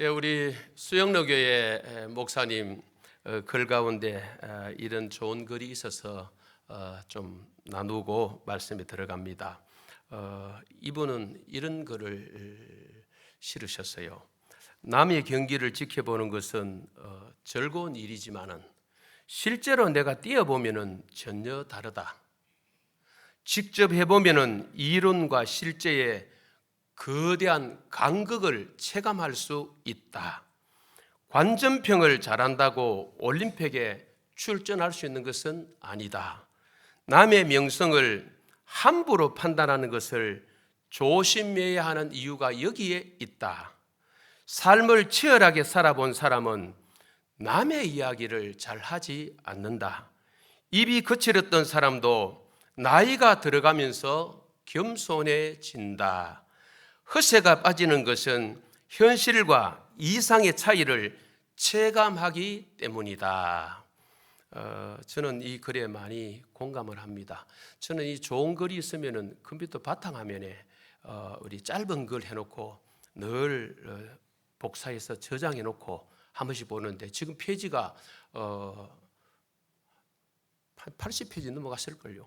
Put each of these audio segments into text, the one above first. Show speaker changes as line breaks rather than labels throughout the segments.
예, 우리 수영로교회 목사님 글 가운데 이런 좋은 글이 있어서 좀 나누고 말씀에 들어갑니다. 이분은 이런 글을 실으셨어요. 남의 경기를 지켜보는 것은 즐거운 일이지만은 실제로 내가 뛰어보면은 전혀 다르다. 직접 해보면은 이론과 실제의 거대한 간극을 체감할 수 있다. 관전평을 잘한다고 올림픽에 출전할 수 있는 것은 아니다. 남의 명성을 함부로 판단하는 것을 조심해야 하는 이유가 여기에 있다. 삶을 치열하게 살아본 사람은 남의 이야기를 잘 하지 않는다. 입이 거칠었던 사람도 나이가 들어가면서 겸손해진다. 허세가 빠지는 것은 현실과 이상의 차이를 체감하기 때문이다. 저는 이 글에 많이 공감을 합니다. 저는 이 좋은 글이 있으면 컴퓨터 바탕화면에 우리 짧은 글 해놓고 늘 복사해서 저장해놓고 한 번씩 보는데 지금 페이지가 80페이지 넘어갔을걸요.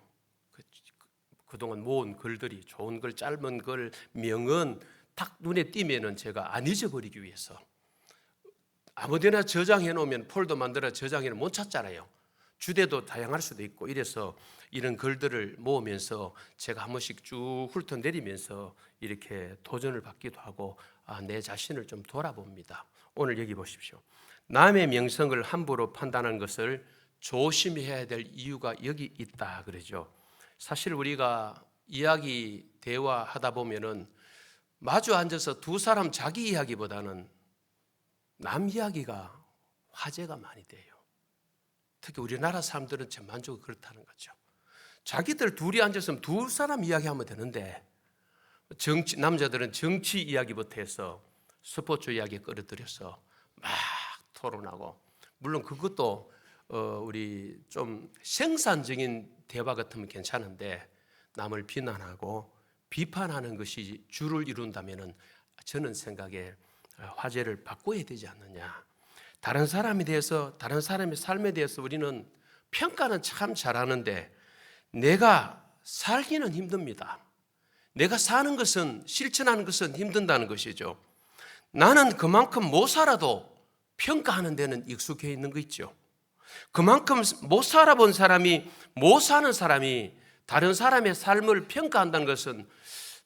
그동안 모은 글들이 좋은 글, 짧은 글, 명언 딱 눈에 띄면은 제가 안 잊어버리기 위해서 아무데나 저장해 놓으면 폴더 만들어 저장해 놓으면 못 찾잖아요. 주제도 다양할 수도 있고 이래서 이런 글들을 모으면서 제가 한 번씩 쭉 훑어내리면서 이렇게 도전을 받기도 하고 내 자신을 좀 돌아봅니다. 오늘 여기 보십시오. 남의 명성을 함부로 판단하는 것을 조심해야 될 이유가 여기 있다 그러죠. 사실 우리가 이야기 대화하다 보면은 마주 앉아서 두 사람 자기 이야기보다는 남 이야기가 화제가 많이 돼요. 특히 우리나라 사람들은 전반적으로 그렇다는 거죠. 자기들 둘이 앉아서 두 사람 이야기하면 되는데 남자들은 정치 이야기부터 해서 스포츠 이야기 끌어들여서 막 토론하고, 물론 그것도 우리 좀 생산적인 대화 같으면 괜찮은데 남을 비난하고 비판하는 것이 주를 이룬다면은 저는 생각에 화제를 바꿔야 되지 않느냐. 다른 사람에 대해서, 다른 사람의 삶에 대해서 우리는 평가는 참 잘하는데 내가 살기는 힘듭니다. 내가 사는 것은, 실천하는 것은 힘든다는 것이죠. 나는 그만큼 못 살아도 평가하는 데는 익숙해 있는 거 있죠. 그만큼 못 살아본 사람이, 못 사는 사람이 다른 사람의 삶을 평가한다는 것은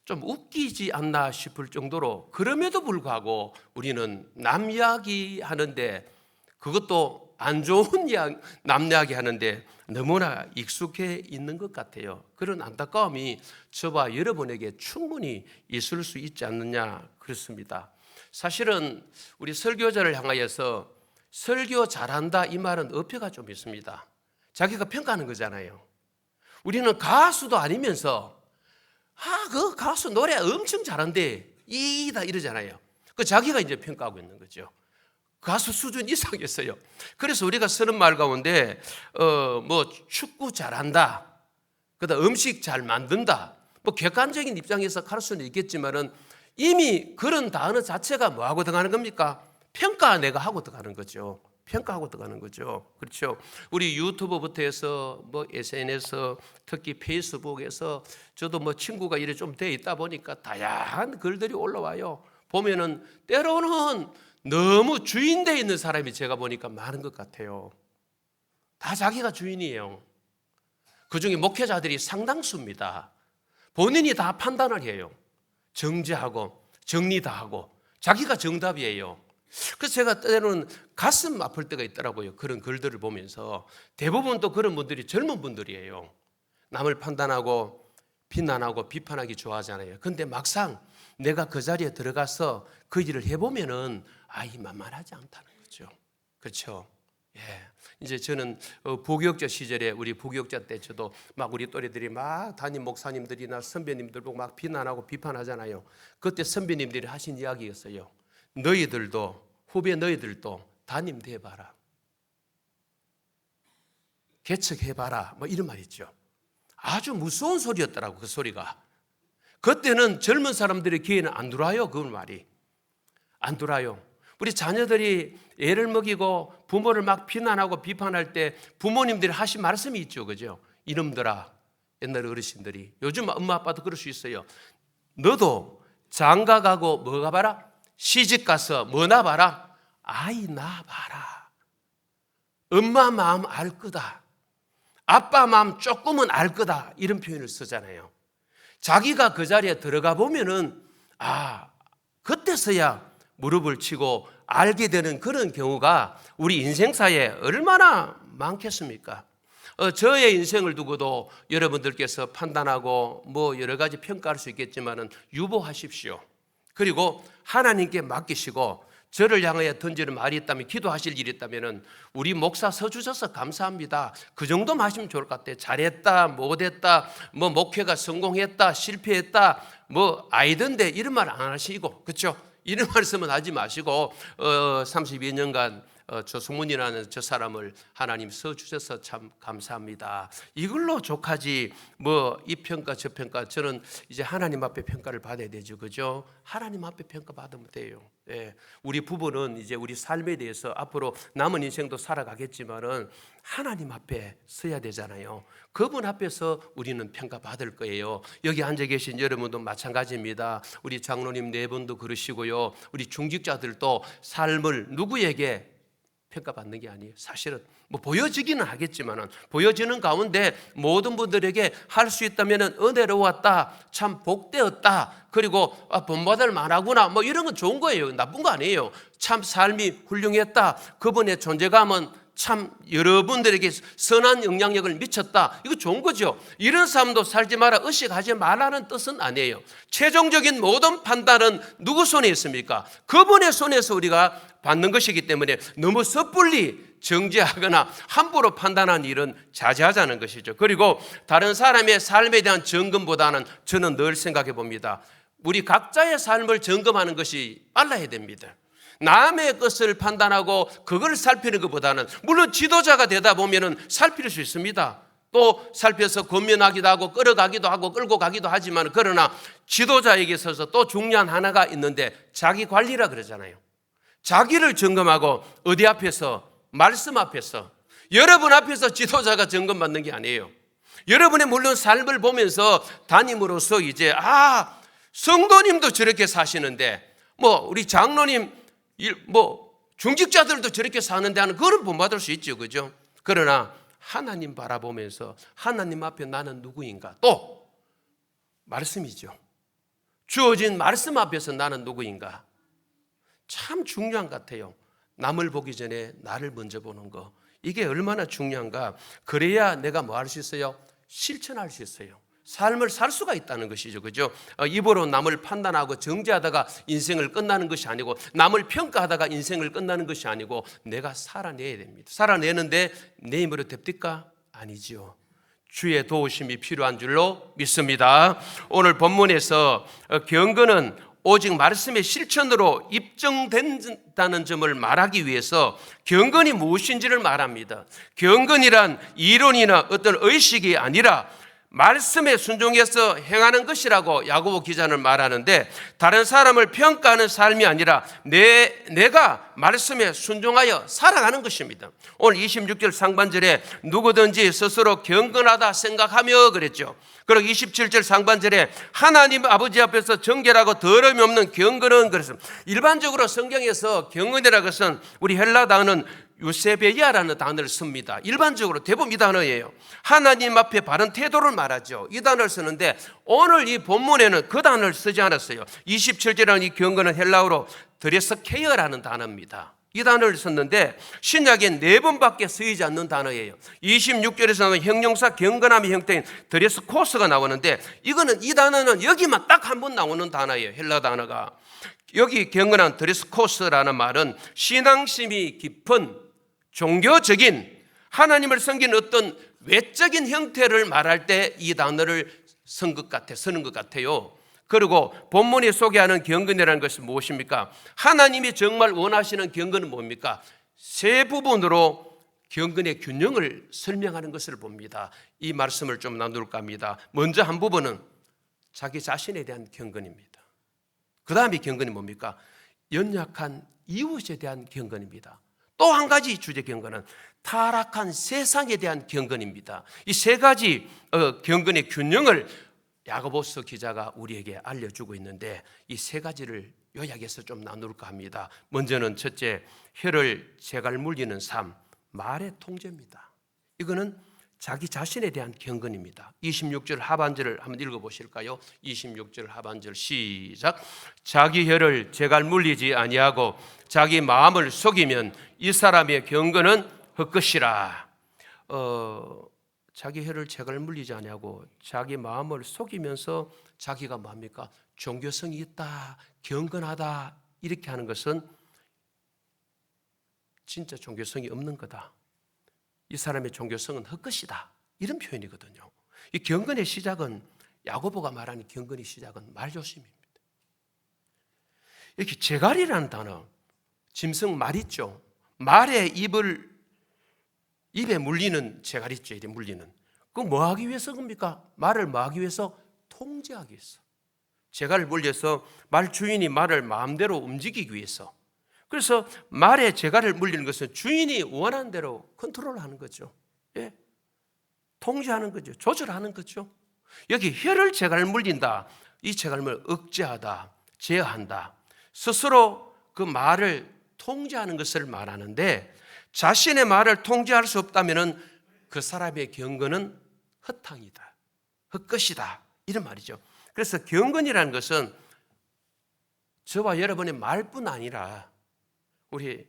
좀 웃기지 않나 싶을 정도로, 그럼에도 불구하고 우리는 남 이야기 하는데, 그것도 안 좋은 남 이야기 하는데 너무나 익숙해 있는 것 같아요. 그런 안타까움이 저와 여러분에게 충분히 있을 수 있지 않느냐 그렇습니다. 사실은 우리 설교자를 향하여서 설교 잘한다 이 말은 어폐가 좀 있습니다. 자기가 평가하는 거잖아요. 우리는 가수도 아니면서 그 가수 노래 엄청 잘한대 이다 이러잖아요. 그 자기가 이제 평가하고 있는 거죠. 가수 수준 이상이었어요. 그래서 우리가 쓰는 말 가운데 뭐 축구 잘한다, 그다음 음식 잘 만든다, 뭐 객관적인 입장에서 할 수는 있겠지만은 이미 그런 단어 자체가 뭐하고 들어가는 겁니까? 평가 내가 하고 들어가는 거죠. 평가하고 들어가는 거죠. 그렇죠. 우리 유튜브부터 해서 뭐 SNS, 특히 페이스북에서 저도 뭐 친구가 이래 좀 돼 있다 보니까 다양한 글들이 올라와요. 보면은 때로는 너무 주인되어 있는 사람이 제가 보니까 많은 것 같아요. 다 자기가 주인이에요. 그중에 목회자들이 상당수입니다. 본인이 다 판단을 해요. 정죄하고 정리 다 하고 자기가 정답이에요. 그래서 제가 때로는 가슴 아플 때가 있더라고요. 그런 글들을 보면서. 대부분 또 그런 분들이 젊은 분들이에요. 남을 판단하고 비난하고 비판하기 좋아하잖아요. 그런데 막상 내가 그 자리에 들어가서 그 일을 해보면은 만만하지 않다는 거죠. 그렇죠? 예. 이제 저는 부교육자 시절에, 우리 부교육자 때 저도 막 우리 또래들이 막 담임 목사님들이나 선배님들 보고 막 비난하고 비판하잖아요. 그때 선배님들이 하신 이야기였어요. 너희들도, 후배 너희들도 담임 돼봐라, 개척해봐라, 뭐 이런 말 있죠. 아주 무서운 소리였더라고 그 소리가. 그때는 젊은 사람들의 귀에는 안 들어와요. 그 말이 안 들어와요. 우리 자녀들이 애를 먹이고 부모를 막 비난하고 비판할 때 부모님들이 하신 말씀이 있죠, 그죠? 이놈들아, 옛날 어르신들이, 요즘 엄마 아빠도 그럴 수 있어요. 너도 장가 가고 뭐 가봐라? 시집 가서 뭐 나봐라? 아이 낳아봐라. 엄마 마음 알 거다. 아빠 마음 조금은 알 거다. 이런 표현을 쓰잖아요. 자기가 그 자리에 들어가 보면은 그때서야 무릎을 치고 알게 되는 그런 경우가 우리 인생사에 얼마나 많겠습니까? 저의 인생을 두고도 여러분들께서 판단하고 뭐 여러 가지 평가할 수 있겠지만은 유보하십시오. 그리고 하나님께 맡기시고 저를 향하여 던지는 말이 있다면, 기도하실 일이 있다면 우리 목사 서주셔서 감사합니다. 그 정도만 하시면 좋을 것 같아요. 잘했다, 못했다, 뭐 목회가 성공했다, 실패했다, 뭐 아이던데 이런 말 안 하시고, 그렇죠? 이런 말씀은 하지 마시고 32년간 저 송문이라는 저 사람을 하나님 써주셔서 참 감사합니다. 이걸로 족하지 뭐 이 평가 저 평가. 저는 이제 하나님 앞에 평가를 받아야 되죠, 그죠? 하나님 앞에 평가 받으면 돼요. 예. 우리 부부는 이제 우리 삶에 대해서 앞으로 남은 인생도 살아가겠지만은 하나님 앞에 서야 되잖아요. 그분 앞에서 우리는 평가받을 거예요. 여기 앉아 계신 여러분도 마찬가지입니다. 우리 장로님 네 분도 그러시고요. 우리 중직자들도 삶을 누구에게 평가받는 게 아니에요. 사실은 뭐 보여지기는 하겠지만은, 보여지는 가운데 모든 분들에게 할 수 있다면 은혜로웠다, 참 복되었다, 그리고 본받을 만하구나, 뭐 이런 건 좋은 거예요. 나쁜 거 아니에요. 참 삶이 훌륭했다, 그분의 존재감은 참 여러분들에게 선한 영향력을 미쳤다, 이거 좋은 거죠. 이런 삶도 살지 마라, 의식하지 말라는 뜻은 아니에요. 최종적인 모든 판단은 누구 손에 있습니까? 그분의 손에서 우리가 받는 것이기 때문에 너무 섣불리 정죄하거나 함부로 판단하는 일은 자제하자는 것이죠. 그리고 다른 사람의 삶에 대한 점검보다는 저는 늘 생각해 봅니다. 우리 각자의 삶을 점검하는 것이 빨라야 됩니다. 남의 것을 판단하고 그걸 살피는 것보다는, 물론 지도자가 되다 보면은 살필 수 있습니다. 또 살펴서 권면하기도 하고 끌어가기도 하고 끌고 가기도 하지만, 그러나 지도자에게 있어서 또 중요한 하나가 있는데 자기 관리라 그러잖아요. 자기를 점검하고, 어디 앞에서? 말씀 앞에서. 여러분 앞에서 지도자가 점검받는 게 아니에요. 여러분의 물론 삶을 보면서 담임으로서 이제 성도님도 저렇게 사시는데, 뭐 우리 장로님, 뭐 중직자들도 저렇게 사는데 하는, 그거는 본받을 수 있죠, 그죠? 그러나 하나님 바라보면서 하나님 앞에 나는 누구인가, 또 말씀이죠. 주어진 말씀 앞에서 나는 누구인가, 참 중요한 것 같아요. 남을 보기 전에 나를 먼저 보는 거, 이게 얼마나 중요한가. 그래야 내가 뭐 할 수 있어요? 실천할 수 있어요. 삶을 살 수가 있다는 것이죠, 그죠? 입으로 남을 판단하고 정죄하다가 인생을 끝나는 것이 아니고, 남을 평가하다가 인생을 끝나는 것이 아니고, 내가 살아내야 됩니다. 살아내는데 내 힘으로 됩니까? 아니지요. 주의 도우심이 필요한 줄로 믿습니다. 오늘 본문에서 경건은 오직 말씀의 실천으로 입증된다는 점을 말하기 위해서 경건이 무엇인지를 말합니다. 경건이란 이론이나 어떤 의식이 아니라 말씀에 순종해서 행하는 것이라고 야고보 기자는 말하는데, 다른 사람을 평가하는 삶이 아니라 내가 말씀에 순종하여 살아가는 것입니다. 오늘 26절 상반절에 누구든지 스스로 경건하다 생각하며 그랬죠. 그리고 27절 상반절에 하나님 아버지 앞에서 정결하고 더러움이 없는 경건은 그랬습니다. 일반적으로 성경에서 경건이라는 것은 우리 헬라 단어는 유세베이아라는 단어를 씁니다. 일반적으로 대부분 이 단어예요. 하나님 앞에 바른 태도를 말하죠. 이 단어를 쓰는데 오늘 이 본문에는 그 단어를 쓰지 않았어요. 27절에는 이 경건은 헬라어로 드레스케이어라는 단어입니다. 이 단어를 썼는데 신약엔 4번밖에 쓰이지 않는 단어예요. 26절에서는 형용사 경건함의 형태인 드레스코스가 나오는데, 이거는 이 단어는 여기만 딱 한 번 나오는 단어예요. 헬라 단어가. 여기 경건한 드레스코스라는 말은 신앙심이 깊은 종교적인 하나님을 섬기는 어떤 외적인 형태를 말할 때 이 단어를 쓰는 것 같아요. 그리고 본문이 소개하는 경건이라는 것은 무엇입니까? 하나님이 정말 원하시는 경건은 뭡니까? 세 부분으로 경건의 균형을 설명하는 것을 봅니다. 이 말씀을 좀 나눌까 합니다. 먼저 한 부분은 자기 자신에 대한 경건입니다. 그 다음에 경건이 뭡니까? 연약한 이웃에 대한 경건입니다. 또 한 가지 주제 경건은 타락한 세상에 대한 경건입니다. 이 세 가지 경건의 균형을 야고보서 기자가 우리에게 알려주고 있는데 이 세 가지를 요약해서 좀 나눌까 합니다. 먼저는 첫째, 혀를 제갈 물리는 삶, 말의 통제입니다. 이거는 자기 자신에 대한 경건입니다. 26절 하반절을 한번 읽어보실까요? 26절 하반절 시작. 자기 혀를 제갈 물리지 아니하고 자기 마음을 속이면 이 사람의 경건은 헛것이라. 자기 혀를 제갈 물리지 아니하고 자기 마음을 속이면서 자기가 뭡니까? 종교성이 있다, 경건하다 이렇게 하는 것은 진짜 종교성이 없는 거다. 이 사람의 종교성은 헛것이다. 이런 표현이거든요. 이 경건의 시작은 야고보가 말하는 경건의 시작은 말조심입니다. 이렇게 제갈이라는 단어, 짐승 말 있죠. 말의 입에 물리는 제갈 있죠. 이렇게 물리는. 그거 뭐 하기 위해서 겁니까? 말을 뭐 하기 위해서? 통제하기 위해서. 제갈을 물려서 말 주인이 말을 마음대로 움직이기 위해서. 그래서 말에 제갈을 물리는 것은 주인이 원하는 대로 컨트롤하는 거죠. 예? 통제하는 거죠. 조절하는 거죠. 여기 혀를 제갈 물린다. 이 제갈을 억제하다, 제어한다. 스스로 그 말을 통제하는 것을 말하는데 자신의 말을 통제할 수 없다면 그 사람의 경건은 헛탕이다, 헛것이다 이런 말이죠. 그래서 경건이라는 것은 저와 여러분의 말뿐 아니라 우리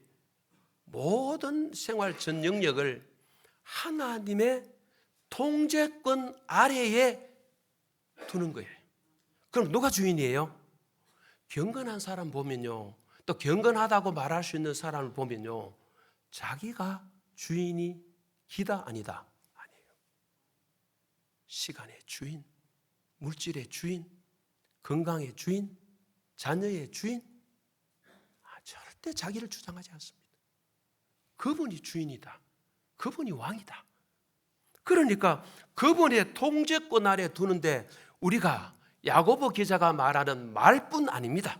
모든 생활 전 영역을 하나님의 통제권 아래에 두는 거예요. 그럼 누가 주인이에요? 경건한 사람 보면요, 또 경건하다고 말할 수 있는 사람을 보면요, 자기가 주인이 기다 아니다? 아니에요. 시간의 주인, 물질의 주인, 건강의 주인, 자녀의 주인, 절대 자기를 주장하지 않습니다. 그분이 주인이다. 그분이 왕이다. 그러니까 그분의 통제권 아래 두는데 우리가 야고보 기자가 말하는 말뿐 아닙니다.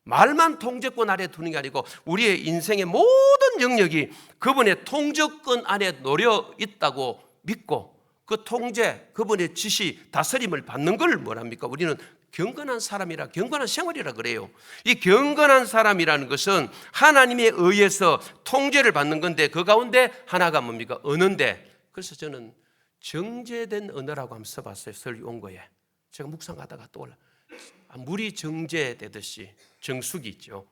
말만 통제권 아래 두는 게 아니고 우리의 인생의 모든 영역이 그분의 통제권 안에 놓여 있다고 믿고 그 통제, 그분의 지시, 다스림을 받는 걸 뭐랍니까? 우리는 경건한 사람이라, 경건한 생활이라 그래요. 이 경건한 사람이라는 것은 하나님에 의해서 통제를 받는 건데 그 가운데 하나가 뭡니까? 언어인데, 그래서 저는 정제된 언어라고 한번 써봤어요. 설교 온 거에. 제가 묵상하다가 떠올라. 물이 정제되듯이 정수기 있죠.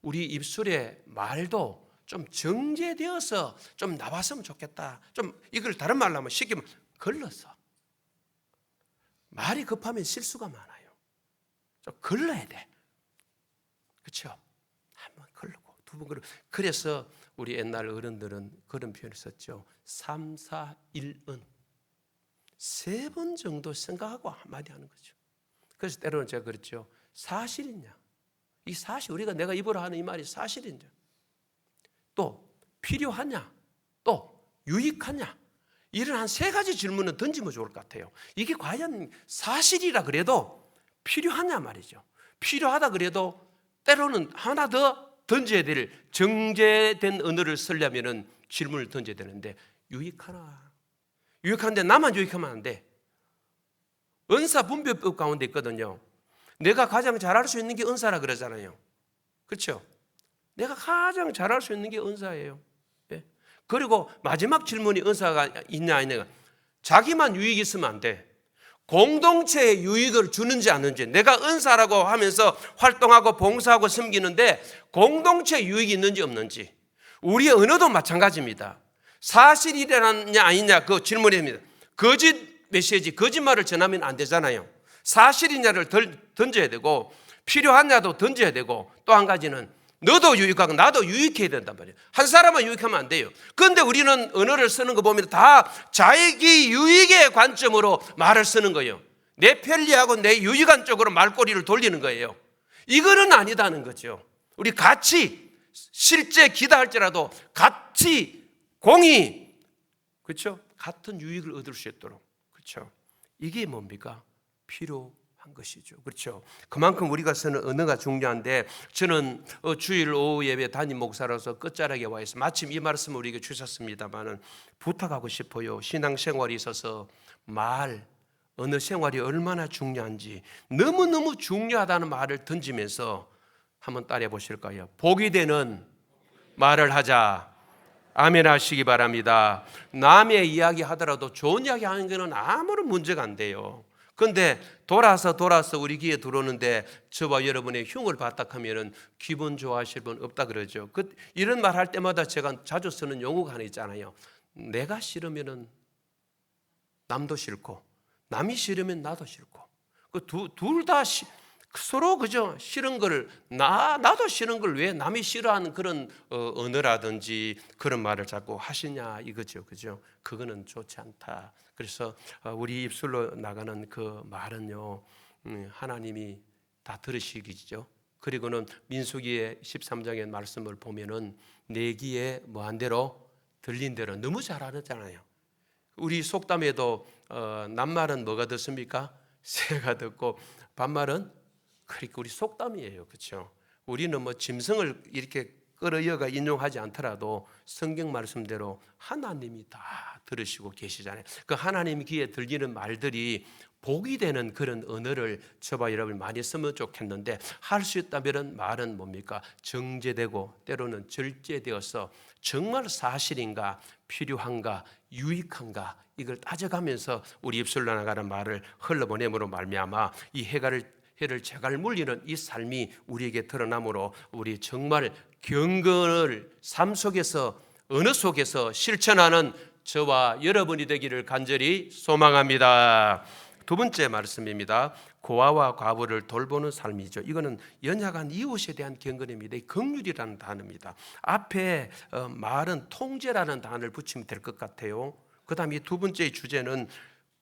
우리 입술의 말도 좀 정제되어서 좀 나왔으면 좋겠다. 좀 이걸 다른 말로 하면 쉽게 걸러서. 말이 급하면 실수가 많아요. 좀 걸러야 돼. 그렇죠? 한번 걸르고 두 번 걸르고. 그래서 우리 옛날 어른들은 그런 표현을 썼죠. 3, 4, 1은 3번 정도 생각하고 한마디 하는 거죠. 그래서 때로는 제가 그랬죠. 사실이냐? 이 사실, 우리가 내가 입으로 하는 이 말이 사실이냐? 또 필요하냐? 또 유익하냐? 이런 한 3가지 질문을 던지면 좋을 것 같아요. 이게 과연 사실이라 그래도 필요하냐 말이죠. 필요하다 그래도 때로는 하나 더 던져야 될 정제된 언어를 쓰려면 질문을 던져야 되는데 유익하나? 유익한데 나만 유익하면 안 돼. 은사 분별법 가운데 있거든요. 내가 가장 잘할 수 있는 게 은사라 그러잖아요. 그렇죠? 내가 가장 잘할 수 있는 게 은사예요. 예? 그리고 마지막 질문이 은사가 있냐 아니냐. 자기만 유익이 있으면 안 돼. 공동체에 유익을 주는지 않는지. 내가 은사라고 하면서 활동하고 봉사하고 섬기는데 공동체에 유익이 있는지 없는지. 우리의 언어도 마찬가지입니다. 사실이냐 아니냐 그 질문입니다. 거짓 메시지, 거짓말을 전하면 안 되잖아요. 사실이냐를 던져야 되고 필요하냐도 던져야 되고 또 한 가지는 너도 유익하고 나도 유익해야 된단 말이에요. 한 사람만 유익하면 안 돼요. 그런데 우리는 언어를 쓰는 거 보면 다 자기 유익의 관점으로 말을 쓰는 거예요. 내 편리하고 내 유익한 쪽으로 말꼬리를 돌리는 거예요. 이거는 아니다는 거죠. 우리 같이 실제 기다할지라도 같이 공히, 그렇죠? 같은 유익을 얻을 수 있도록. 그렇죠? 이게 뭡니까? 필요한 한 것이죠. 그렇죠. 그만큼 우리가 쓰는 언어가 중요한데, 저는 주일 오후 예배 담임 목사로서 끝자락에 와 있어 마침 이 말씀을 우리에게 주셨습니다만은 부탁하고 싶어요. 신앙생활이 있어서 언어 생활이 얼마나 중요한지, 너무너무 중요하다는 말을 던지면서 한번 따라해 보실까요? 복이 되는 말을 하자. 아멘 하시기 바랍니다. 남의 이야기 하더라도 좋은 이야기 하는 것은 아무런 문제가 안 돼요. 그런데 돌아서 우리 귀에 들어오는데 저와 여러분의 흉을 바닥하면 기분 좋아하실 분 없다 그러죠. 이런 말 할 때마다 제가 자주 쓰는 용어가 하나 있잖아요. 내가 싫으면 남도 싫고, 남이 싫으면 나도 싫고, 둘 다 서로 그죠? 싫은 걸 나도 싫은 걸 왜 남이 싫어하는 그런 언어라든지 그런 말을 자꾸 하시냐 이거죠, 그죠? 그거는 좋지 않다. 그래서 우리 입술로 나가는 그 말은요, 하나님이 다 들으시기죠. 그리고는 민수기의 13장의 말씀을 보면은 내 귀에 뭐한 대로 들린 대로 너무 잘 알았잖아요. 우리 속담에도 낱말은 뭐가 듣습니까? 새가 듣고 반말은 그러니까 우리 속담이에요. 그렇죠? 우리는 뭐 짐승을 이렇게 끌어이어가 인용하지 않더라도 성경 말씀대로 하나님이 다 들으시고 계시잖아요. 그 하나님 귀에 들리는 말들이 복이 되는 그런 언어를 저와 여러분이 많이 쓰면 좋겠는데, 할 수 있다면 말은 뭡니까? 정제되고 때로는 절제되어서 정말 사실인가, 필요한가, 유익한가 이걸 따져가면서 우리 입술로 나가는 말을 흘러보냄으로 말미암아 이 해를 제갈 물리는 이 삶이 우리에게 드러나므로 우리 정말 경건을 삶 속에서 언어 속에서 실천하는 저와 여러분이 되기를 간절히 소망합니다. 두 번째 말씀입니다. 고아와 과부를 돌보는 삶이죠. 이거는 연약한 이웃에 대한 경건입니다. 긍휼이라는 단어입니다. 앞에 말은 통제라는 단어를 붙이면 될 것 같아요. 그 다음에 두 번째 주제는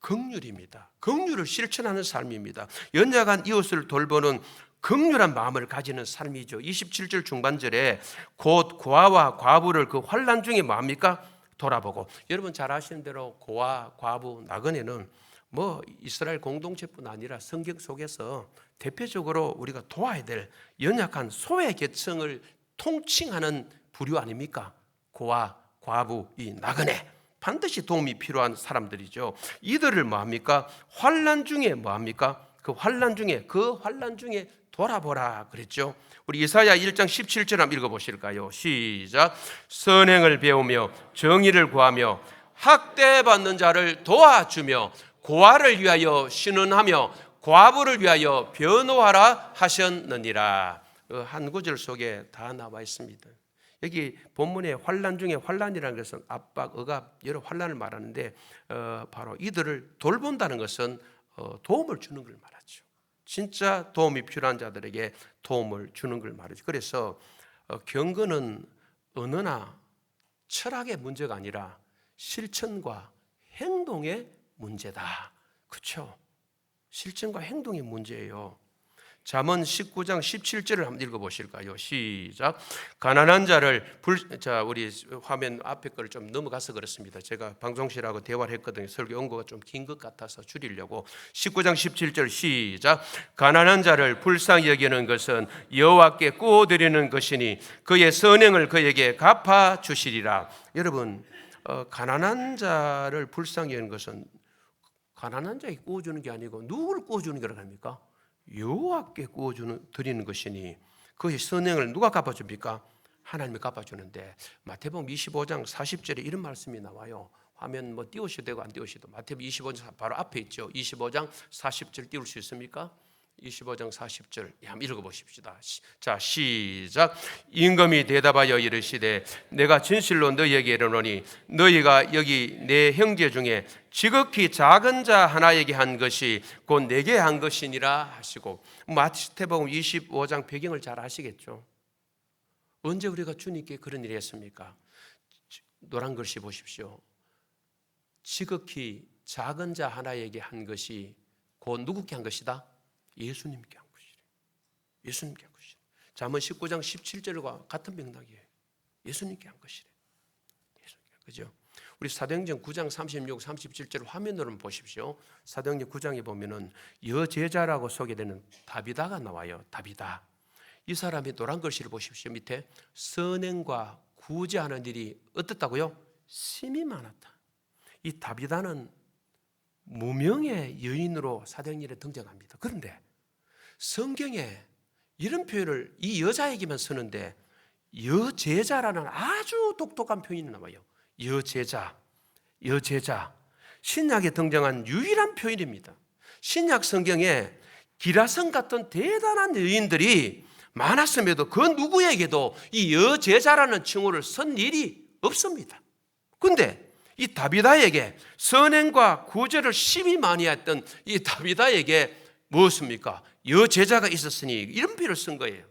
긍휼입니다. 긍휼을 실천하는 삶입니다. 연약한 이웃을 돌보는 긍휼한 마음을 가지는 삶이죠. 27절 중반절에 곧 고아와 과부를 그 환난 중에 뭡니까? 돌아보고. 여러분 잘 아시는 대로 고아, 과부, 나그네는 뭐 이스라엘 공동체뿐 아니라 성경 속에서 대표적으로 우리가 도와야 될 연약한 소외 계층을 통칭하는 부류 아닙니까? 고아, 과부, 이 나그네. 반드시 도움이 필요한 사람들이죠. 이들을 뭐합니까? 환난 중에 뭐합니까? 그 환난 중에 돌아보라 그랬죠. 우리 이사야 1장 17절 한번 읽어보실까요? 시작. 선행을 배우며 정의를 구하며 학대받는 자를 도와주며 고아를 위하여 신원하며 과부를 위하여 변호하라 하셨느니라. 한 구절 속에 다 나와 있습니다. 여기 본문에 환난 중에 환난이라는 것은 압박, 억압, 여러 환난을 말하는데 바로 이들을 돌본다는 것은 도움을 주는 걸 말하죠. 진짜 도움이 필요한 자들에게 도움을 주는 걸 말하죠. 그래서 경건은 언어나 철학의 문제가 아니라 실천과 행동의 문제다. 그렇죠? 실천과 행동의 문제예요. 잠언 19장 17절을 한번 읽어보실까요? 시작. 가난한 자를 우리 화면 앞에 거를 좀 넘어가서 그렇습니다. 제가 방송실하고 대화를 했거든요. 설교 연구가 좀 긴 것 같아서 줄이려고. 19장 17절 시작. 가난한 자를 불쌍히 여기는 것은 여호와께 구워드리는 것이니 그의 선행을 그에게 갚아 주시리라. 여러분, 가난한 자를 불쌍히 여기는 것은 가난한 자에게 구워주는 게 아니고 누구를 구워주는 거라고 합니까? 여호와께 구워드리는 것이니 그의 선행을 누가 갚아줍니까? 하나님이 갚아주는데, 마태복음 25장 40절에 이런 말씀이 나와요. 화면 뭐 띄우셔도 되고 안 띄우셔도, 마태복음 25장 바로 앞에 있죠. 25장 40절 띄울 수 있습니까? 25장 40절 한번 읽어보십시다. 자, 시작. 임금이 대답하여 이르시되 내가 진실로 너희에게 이르노니 너희가 여기 내 형제 중에 지극히 작은 자 하나에게 한 것이 곧 내게 한 것이니라 하시고. 마태복음 25장 배경을 잘 아시겠죠? 언제 우리가 주님께 그런 일을 했습니까? 노란 글씨 보십시오. 지극히 작은 자 하나에게 한 것이 곧 누구께 한 것이다? 예수님께 한 것이래. 예수님께 한 것이래. 잠언 19장 17절과 같은 맥락이에요. 예수님께 한 것이래. 예수님께. 그죠? 우리 사도행전 9장 36, 37절 화면으로 보십시오. 사도행전 9장에 보면은 여제자라고 소개되는 다비다가 나와요. 다비다. 이 사람이 노란 글씨를 보십시오. 밑에 선행과 구제하는 일이 어떻다고요? 심이 많았다. 이 다비다는 무명의 여인으로 사도행전에 등장합니다. 그런데 성경에 이런 표현을 이 여자에게만 쓰는데 여제자라는 아주 독특한 표현이 나와요. 여제자, 여제자. 신약에 등장한 유일한 표현입니다. 신약 성경에 기라성 같은 대단한 여인들이 많았음에도 그 누구에게도 이 여제자라는 칭호를 쓴 일이 없습니다. 그런데 이 다비다에게 선행과 구제를 심히 많이 했던 이 다비다에게 무엇입니까? 여제자가 있었으니 이런 표현을 쓴 거예요.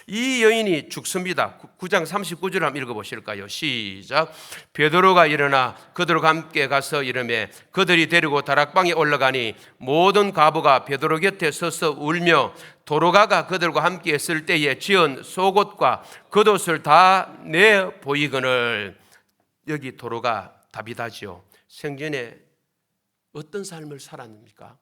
이 여인이 죽습니다. 9장 39절 한번 읽어보실까요? 시작. 베드로가 일어나 그들과 함께 가서 이르매 그들이 데리고 다락방에 올라가니 모든 과부가 베드로 곁에 서서 울며 도로가가 그들과 함께 있을 때에 지은 속옷과 겉옷을 다 내 보이거늘. 여기 도로가 다비다지요. 생전에 어떤 삶을 살았습니까?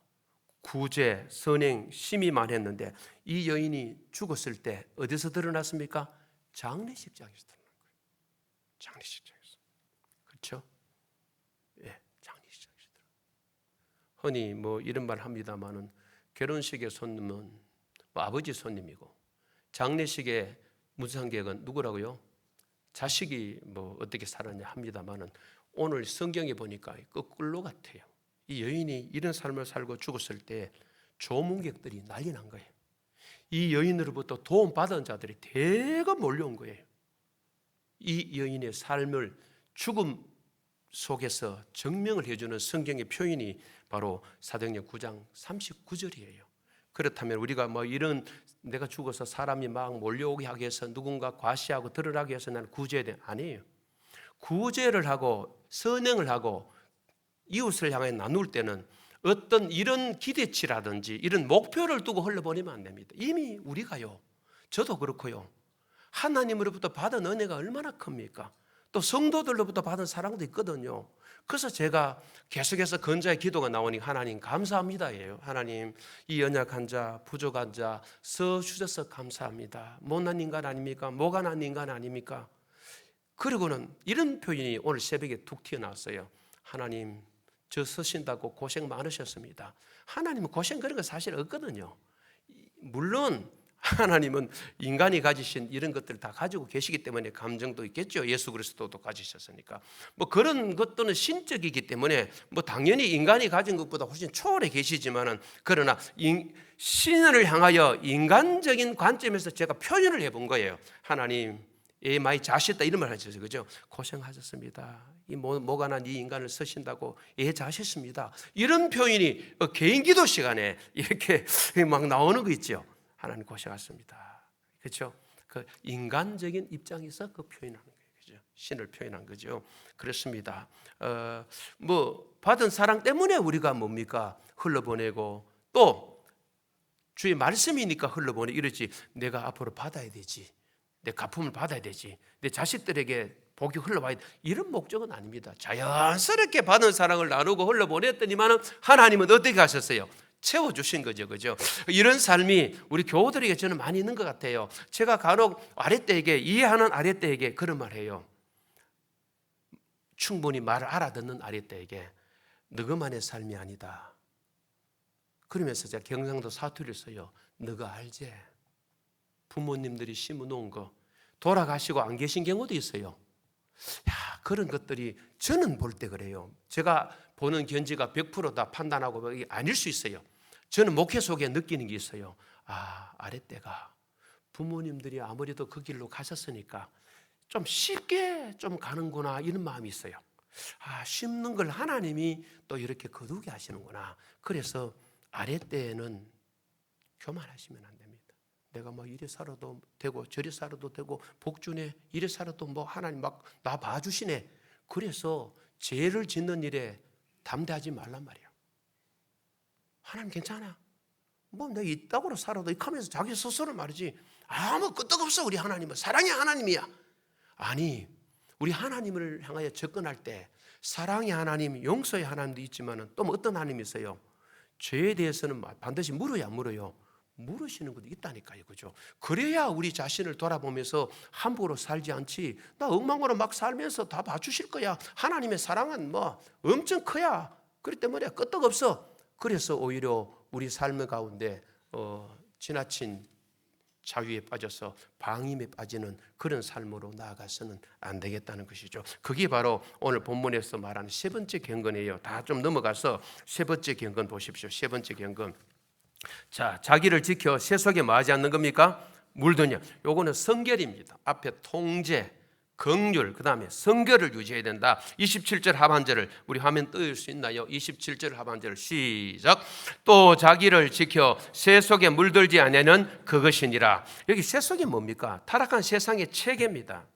구제, 선행, 심히 많았는데 이 여인이 죽었을 때 어디서 드러났습니까? 장례식장에서 드러난 거예요. 장례식장에서. 그렇죠? 예, 장례식장에서 드러난 거예요. 흔히 뭐 이런 말 합니다만은 결혼식의 손님은 뭐 아버지 손님이고 장례식의 문상객은 누구라고요? 자식이 뭐 어떻게 살았냐 합니다만은 오늘 성경에 보니까 거꾸로 같아요. 이 여인이 이런 삶을 살고 죽었을 때 조문객들이 난리 난 거예요. 이 여인으로부터 도움받은 자들이 대거 몰려온 거예요. 이 여인의 삶을 죽음 속에서 증명을 해주는 성경의 표현이 바로 사도행전 9장 39절이에요. 그렇다면 우리가 뭐 이런 내가 죽어서 사람이 막 몰려오게 하기 위해서 누군가 과시하고 드러나기 위해서 나는 구제해야 돼. 아니에요. 구제를 하고 선행을 하고 이웃을 향해 나눌 때는 어떤 이런 기대치라든지 이런 목표를 두고 흘러보내면 안 됩니다. 이미 우리가요, 저도 그렇고요, 하나님으로부터 받은 은혜가 얼마나 큽니까? 또 성도들로부터 받은 사랑도 있거든요. 그래서 제가 계속해서 건자의 기도가 나오니 하나님 감사합니다예요. 하나님 이 연약한 자, 부족한 자 써주셔서 감사합니다. 못난 인간 아닙니까? 뭐가 난 인간 아닙니까? 그리고는 이런 표현이 오늘 새벽에 툭 튀어나왔어요. 하나님 저 서신다고 고생 많으셨습니다. 하나님은 고생 그런 거 사실 없거든요. 물론 하나님은 인간이 가지신 이런 것들을 다 가지고 계시기 때문에 감정도 있겠죠. 예수 그리스도도 가지셨으니까. 뭐 그런 것들은 신적이기 때문에 뭐 당연히 인간이 가진 것보다 훨씬 초월해 계시지만은 그러나 신을 향하여 인간적인 관점에서 제가 표현을 해본 거예요. 하나님 예, 많이 자셨다 이런 말 하셨어요. 그죠? 고생하셨습니다. 이 뭐가 난 이 인간을 쓰신다고 예, 자셨습니다. 이런 표현이 개인 기도 시간에 이렇게 막 나오는 거 있죠. 하나님 고생하셨습니다. 그렇죠? 그 인간적인 입장에서 그 표현하는 거예요. 그죠? 신을 표현한 거죠. 그렇습니다. 뭐 받은 사랑 때문에 우리가 뭡니까? 흘러보내고 또 주의 말씀이니까 흘러보내고 이러지. 내가 앞으로 받아야 되지. 내 갚음을 받아야 되지. 내 자식들에게 복이 흘러와야 돼. 이런 목적은 아닙니다. 자연스럽게 받은 사랑을 나누고 흘러보냈더니만 하나님은 어떻게 하셨어요? 채워주신 거죠. 그죠? 이런 삶이 우리 교우들에게 저는 많이 있는 것 같아요. 제가 간혹 아랫대에게, 이해하는 아랫대에게 그런 말 해요. 충분히 말을 알아듣는 아랫대에게 너만의 삶이 아니다. 그러면서 제가 경상도 사투리를 써요. 너가 알지? 부모님들이 심어놓은 거 돌아가시고 안 계신 경우도 있어요. 야, 그런 것들이 저는 볼 때 그래요. 제가 보는 견지가 100%다 판단하고 아닐 수 있어요. 저는 목회 속에 느끼는 게 있어요. 아, 아랫대가 부모님들이 아무래도 그 길로 가셨으니까 좀 쉽게 좀 가는구나 이런 마음이 있어요. 아, 심는 걸 하나님이 또 이렇게 거두게 하시는구나. 그래서 아랫대에는 교만하시면 안 됩니다. 내가 뭐 이래 살아도 되고 저래 살아도 되고 복주네 이래 살아도 뭐 하나님 막 나 봐주시네. 그래서 죄를 짓는 일에 담대하지 말란 말이에요. 하나님 괜찮아. 뭐 내가 이따구로 살아도 이렇게 하면서 자기 스스로 말이지 아무 끄떡없어. 우리 하나님은 사랑의 하나님이야. 아니 우리 하나님을 향하여 접근할 때 사랑의 하나님, 용서의 하나님도 있지만 또 어떤 하나님이 있어요? 죄에 대해서는 반드시 물어야 물어요. 물으시는 것도 있다니까요. 그죠? 그래야 우리 자신을 돌아보면서 함부로 살지 않지. 나 엉망으로 막 살면서 다 봐주실 거야. 하나님의 사랑은 뭐 엄청 커야. 그렇기 때문에 끄떡없어. 그래서 오히려 우리 삶의 가운데 지나친 자유에 빠져서 방임에 빠지는 그런 삶으로 나아가서는 안 되겠다는 것이죠. 그게 바로 오늘 본문에서 말하는 세 번째 경건이에요. 다 좀 넘어가서 세 번째 경건 보십시오. 세 번째 경건. 자, 자기를 지켜 세속에 뭐하지 않는 겁니까? 물드냐. 요거는 성결입니다. 앞에 통제, 긍휼, 그 다음에 성결을 유지해야 된다. 27절 하반절을 우리 화면 띄울 수 있나요? 27절 하반절 시작. 또 자기를 지켜 세속에 물들지 아니하는 그것이니라. 여기 세속이 뭡니까? 타락한 세상의 체계입니다.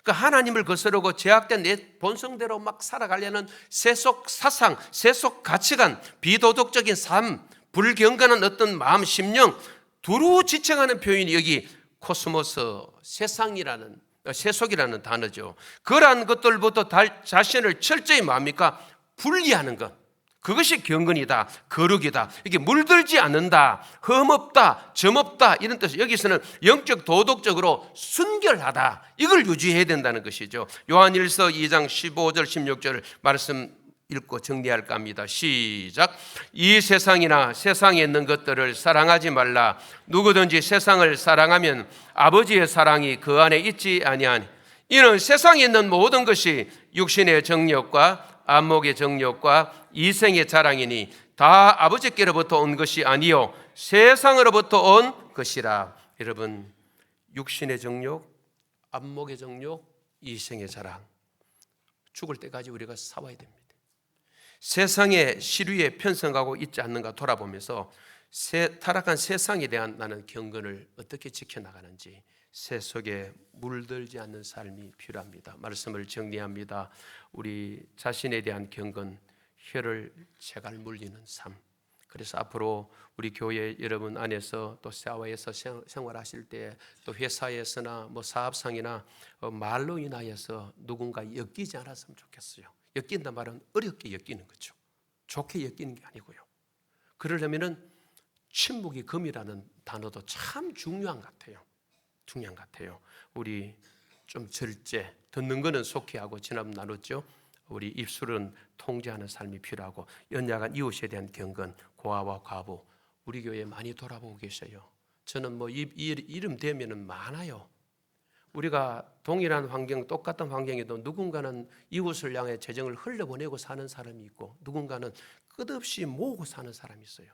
그러니까 하나님을 거스르고 제약된 내 본성대로 막 살아가려는 세속 사상, 세속 가치관, 비도덕적인 삶, 불경건한 어떤 마음, 심령 두루 지칭하는 표현이 여기 코스모스, 세상이라는 세속이라는 단어죠. 그러한 것들부터 자신을 철저히 뭡니까? 분리하는 것. 그것이 경건이다, 거룩이다. 이게 물들지 않는다, 흠없다, 점없다 이런 뜻. 여기서는 영적 도덕적으로 순결하다. 이걸 유지해야 된다는 것이죠. 요한일서 2장 15절 16절 말씀 읽고 정리할까 합니다. 시작. 이 세상이나 세상에 있는 것들을 사랑하지 말라. 누구든지 세상을 사랑하면 아버지의 사랑이 그 안에 있지 아니하니. 이는 세상에 있는 모든 것이 육신의 정욕과 안목의 정욕과 이생의 자랑이니 다 아버지께로부터 온 것이 아니요 세상으로부터 온 것이라. 여러분, 육신의 정욕, 안목의 정욕, 이생의 자랑, 죽을 때까지 우리가 싸워야 됩니다. 세상의 시류에 편성하고 있지 않는가 돌아보면서 타락한 세상에 대한 나는 경건을 어떻게 지켜나가는지, 세속에 물들지 않는 삶이 필요합니다. 말씀을 정리합니다. 우리 자신에 대한 경건, 혀를 제갈 물리는 삶. 그래서 앞으로 우리 교회 여러분 안에서 또 사회에서 생활하실 때, 또 회사에서나 뭐 사업상이나 말로 인하여서 누군가 엮이지 않았으면 좋겠어요. 엮인단 말은 어렵게 엮이는 거죠. 좋게 엮이는 게 아니고요. 그러려면은 침묵이 금이라는 단어도 참 중요한 것 같아요. 우리 좀 절제, 듣는 거는 속히 하고 지난번 나눴죠. 우리 입술은 통제하는 삶이 필요하고, 연약한 이웃에 대한 경건, 고아와 과부, 우리 교회에 많이 돌아보고 계셔요. 저는 뭐 이름 대면은 많아요. 우리가 동일한 환경, 똑같은 환경에도 누군가는 이웃을 향해 재정을 흘려보내고 사는 사람이 있고, 누군가는 끝없이 모으고 사는 사람이 있어요.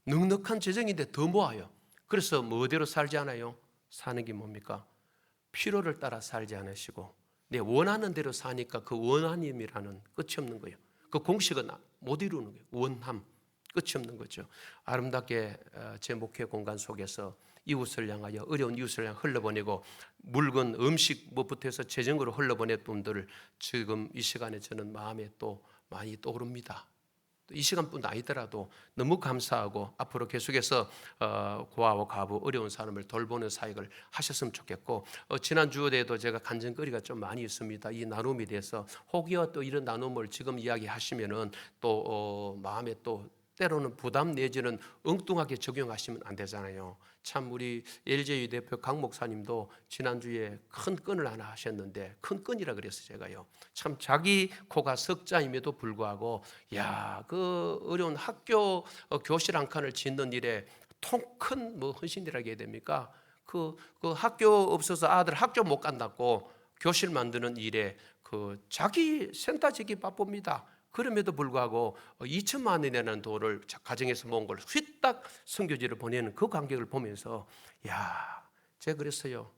넉넉한 재정인데 더 모아요. 그래서 뭐대로 살지 않아요? 사는 게 뭡니까? 필요를 따라 살지 않으시고 내 원하는 대로 사니까 그 원함이라는 끝이 없는 거예요. 그 공식은 못 이루는 거예요. 원함, 끝이 없는 거죠. 아름답게 제 목회 공간 속에서 이웃을 향하여, 어려운 이웃을 향해 흘러보내고, 물건, 음식 뭐부터 해서 재정으로 흘러보낸 분들을 지금 이 시간에 저는 마음에 또 많이 떠오릅니다. 이 시간뿐 아니더라도 너무 감사하고, 앞으로 계속해서 고아와 과부, 어려운 사람을 돌보는 사역을 하셨으면 좋겠고, 지난주에도 제가 간증거리가 좀 많이 있습니다. 이 나눔에 대해서 혹여 또 이런 나눔을 지금 이야기하시면은 또 마음에 또 때로는 부담 내지는 엉뚱하게 적용하시면 안 되잖아요. 참 우리 LJ 대표 강 목사님도 지난주에 큰 건을 하나 하셨는데, 큰 건이라 그래서 제가요, 참 자기 코가 석자임에도 불구하고 그 어려운 학교 교실 한 칸을 짓는 일에 통 큰 헌신이라고 해야 됩니까? 그 학교 없어서 아들 학교 못 간다고 교실 만드는 일에 자기 센터지기 바쁩니다. 그럼에도 불구하고 2천만 원이라는 돈을 가정에서 모은 걸 휘딱 선교지를 보내는 그 간격을 보면서, 제가 그랬어요.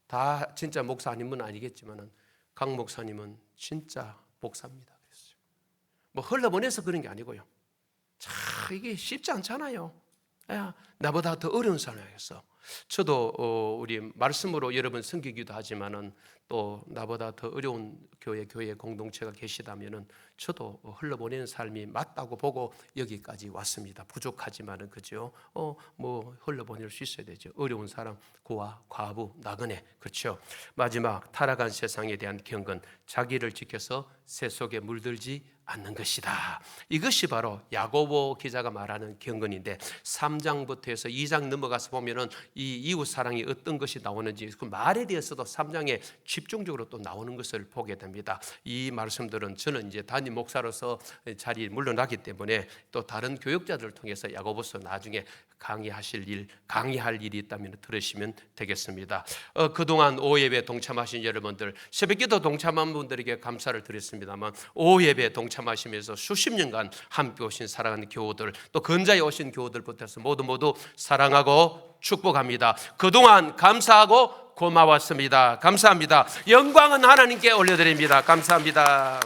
다 진짜 목사님은 아니겠지만 강 목사님은 진짜 목사입니다. 그랬어요. 뭐 흘러보내서 그런 게 아니고요. 이게 쉽지 않잖아요. 나보다 더 어려운 사람이었어. 저도 우리 말씀으로 여러분 섬기기도 하지만은 또 나보다 더 어려운 교회 공동체가 계시다면은 저도 흘러보내는 삶이 맞다고 보고 여기까지 왔습니다. 부족하지만은 그죠? 뭐 흘러보낼 수 있어야 되죠. 어려운 사람, 고아, 과부, 나그네, 그렇죠. 마지막 타락한 세상에 대한 경건, 자기를 지켜서 새 속에 물들지 않는 것이다. 이것이 바로 야고보 기자가 말하는 경건인데 3장부터 해서 2장 넘어가서 보면은 이 이웃 사랑이 어떤 것이 나오는지 그 말에 대해서도 3장에 집중적으로 또 나오는 것을 보게 됩니다. 이 말씀들은 저는 이제 담임 목사로서 자리에 물러나기 때문에 또 다른 교역자들을 통해서 야고보서 나중에 강의할 일이 있다면 들으시면 되겠습니다. 그동안 오예배 동참하신 여러분들, 새벽기도 동참한 분들에게 감사를 드렸습니다만 오예배 동참하시면서 수십 년간 함께 오신 사랑하는 교우들, 또 근자에 오신 교우들부터 해서 모두 사랑하고 축복합니다. 그동안 감사하고 고마웠습니다. 감사합니다. 영광은 하나님께 올려드립니다. 감사합니다.